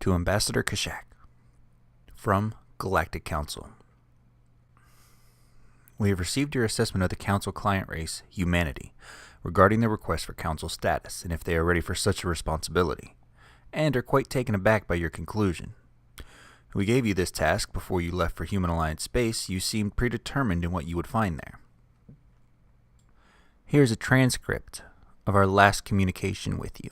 To Ambassador Kashak from Galactic Council. We have received your assessment of the Council client race, humanity, regarding their request for Council status and if they are ready for such a responsibility, and are quite taken aback by your conclusion. We gave you this task before you left for Human Alliance space. You seemed predetermined in what you would find there. Here is a transcript of our last communication with you.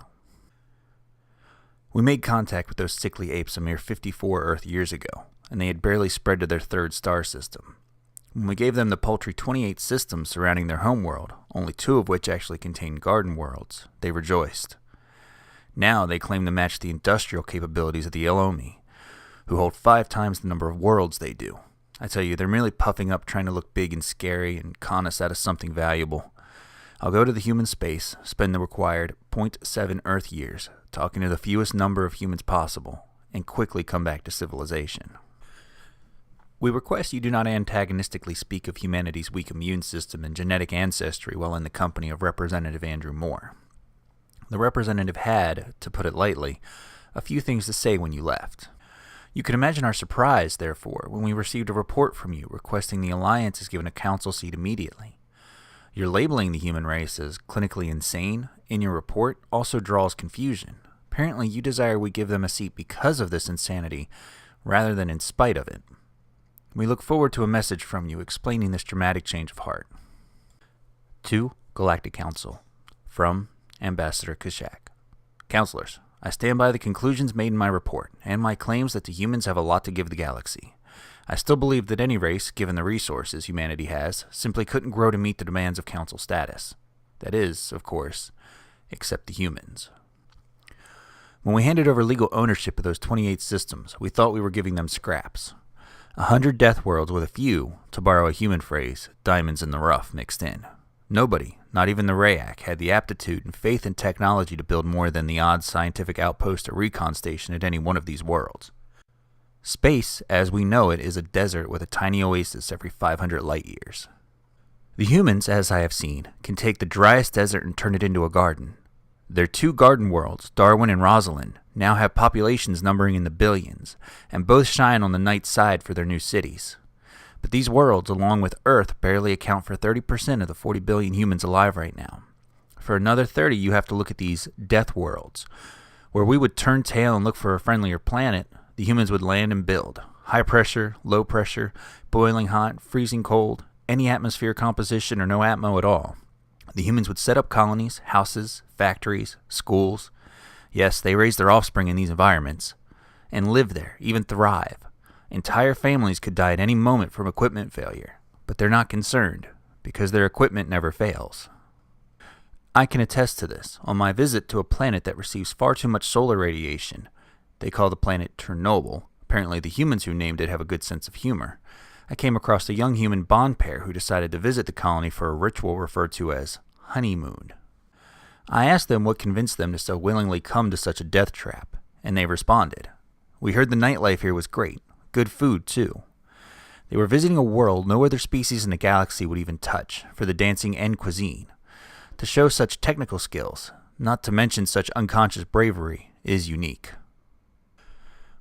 We made contact with those sickly apes a mere 54 Earth years ago, and they had barely spread to their third star system. When we gave them the paltry 28 systems surrounding their homeworld, only 2 of which actually contained garden worlds, they rejoiced. Now they claim to match the industrial capabilities of the Elomi, who hold 5 times the number of worlds they do. I tell you, they're merely puffing up, trying to look big and scary and con us out of something valuable. I'll go to the human space, spend the required 0.7 Earth years, talking to the fewest number of humans possible, and quickly come back to civilization. We request you do not antagonistically speak of humanity's weak immune system and genetic ancestry while in the company of Representative Andrew Moore. The representative had, to put it lightly, a few things to say when you left. You can imagine our surprise, therefore, when we received a report from you requesting the Alliance is given a council seat immediately. Your labeling the human race as clinically insane in your report also draws confusion. Apparently, you desire we give them a seat because of this insanity, rather than in spite of it. We look forward to a message from you explaining this dramatic change of heart. To Galactic Council, from Ambassador Kashak. Counselors, I stand by the conclusions made in my report, and my claims that the humans have a lot to give the galaxy. I still believe that any race, given the resources humanity has, simply couldn't grow to meet the demands of Council status. That is, of course, except the humans. When we handed over legal ownership of those 28 systems, we thought we were giving them scraps. 100 death worlds with a few, to borrow a human phrase, diamonds in the rough mixed in. Nobody, not even the Rayak, had the aptitude and faith in technology to build more than the odd scientific outpost or recon station at any one of these worlds. Space, as we know it, is a desert with a tiny oasis every 500 light years. The humans, as I have seen, can take the driest desert and turn it into a garden. Their 2 garden worlds, Darwin and Rosalind, now have populations numbering in the billions, and both shine on the night side for their new cities. But these worlds, along with Earth, barely account for 30% of the 40 billion humans alive right now. For another 30, you have to look at these death worlds, where we would turn tail and look for a friendlier planet. The humans would land and build. High pressure, low pressure, boiling hot, freezing cold, any atmosphere composition or no atmo at all. The humans would set up colonies, houses, factories, schools. Yes, they raise their offspring in these environments, and live there, even thrive. Entire families could die at any moment from equipment failure, but they're not concerned, because their equipment never fails. I can attest to this. On my visit to a planet that receives far too much solar radiation, they call the planet Chernobyl. Apparently the humans who named it have a good sense of humor. I came across a young human bond pair who decided to visit the colony for a ritual referred to as honeymoon. I asked them what convinced them to so willingly come to such a death trap, and they responded. We heard the nightlife here was great. Good food, too. They were visiting a world no other species in the galaxy would even touch, for the dancing and cuisine. To show such technical skills, not to mention such unconscious bravery, is unique.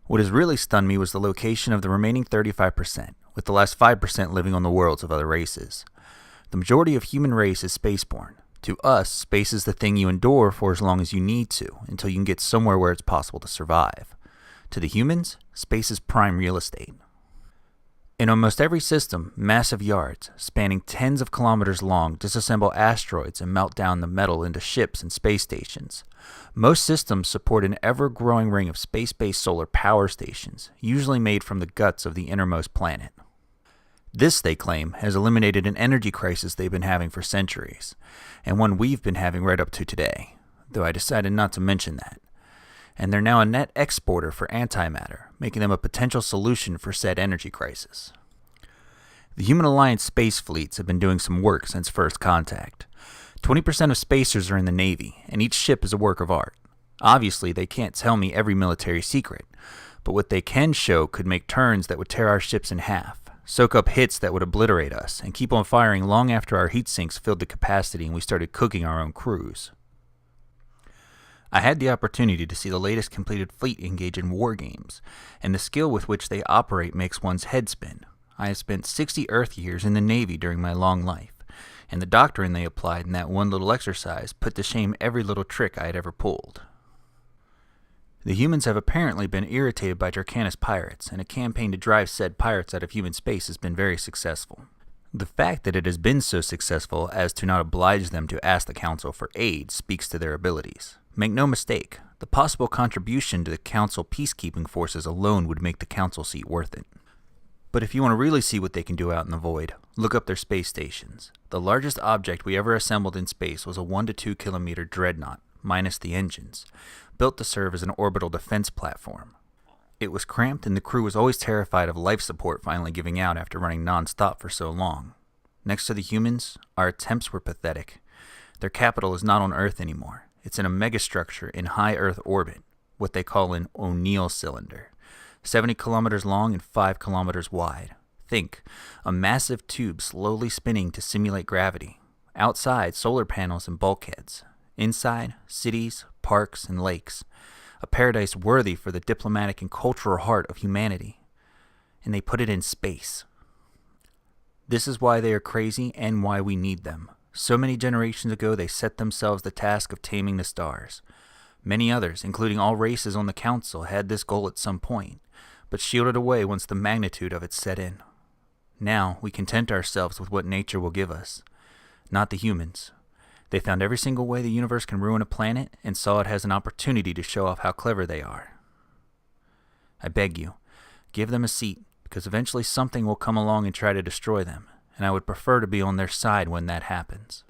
What has really stunned me was the location of the remaining 35%, with the last 5% living on the worlds of other races. The majority of human race is spaceborne. To us, space is the thing you endure for as long as you need to, until you can get somewhere where it's possible to survive. To the humans, space is prime real estate. In almost every system, massive yards, spanning tens of kilometers long, disassemble asteroids and melt down the metal into ships and space stations. Most systems support an ever-growing ring of space-based solar power stations, usually made from the guts of the innermost planet. This, they claim, has eliminated an energy crisis they've been having for centuries, and one we've been having right up to today, though I decided not to mention that. And they're now a net exporter for antimatter, making them a potential solution for said energy crisis. The Human Alliance space fleets have been doing some work since first contact. 20% of spacers are in the Navy, and each ship is a work of art. Obviously, they can't tell me every military secret, but what they can show could make turns that would tear our ships in half, soak up hits that would obliterate us, and keep on firing long after our heat sinks filled the capacity and we started cooking our own crews. I had the opportunity to see the latest completed fleet engage in war games, and the skill with which they operate makes one's head spin. I have spent 60 Earth years in the Navy during my long life, and the doctrine they applied in that one little exercise put to shame every little trick I had ever pulled. The humans have apparently been irritated by Dracannus pirates, and a campaign to drive said pirates out of human space has been very successful. The fact that it has been so successful as to not oblige them to ask the Council for aid speaks to their abilities. Make no mistake, the possible contribution to the Council peacekeeping forces alone would make the Council seat worth it. But if you want to really see what they can do out in the void, look up their space stations. The largest object we ever assembled in space was a 1 to 2 kilometer dreadnought, minus the engines, built to serve as an orbital defense platform. It was cramped and the crew was always terrified of life support finally giving out after running non-stop for so long. Next to the humans, our attempts were pathetic. Their capital is not on Earth anymore. It's in a megastructure in high Earth orbit, what they call an O'Neill cylinder, 70 kilometers long and 5 kilometers wide. Think, a massive tube slowly spinning to simulate gravity. Outside, solar panels and bulkheads. Inside, cities, parks, and lakes. A paradise worthy for the diplomatic and cultural heart of humanity. And they put it in space. This is why they are crazy and why we need them. So many generations ago, they set themselves the task of taming the stars. Many others, including all races on the Council, had this goal at some point, but shielded away once the magnitude of it set in. Now, we content ourselves with what nature will give us, not the humans. They found every single way the universe can ruin a planet and saw it as an opportunity to show off how clever they are. I beg you, give them a seat, because eventually something will come along and try to destroy them, and I would prefer to be on their side when that happens.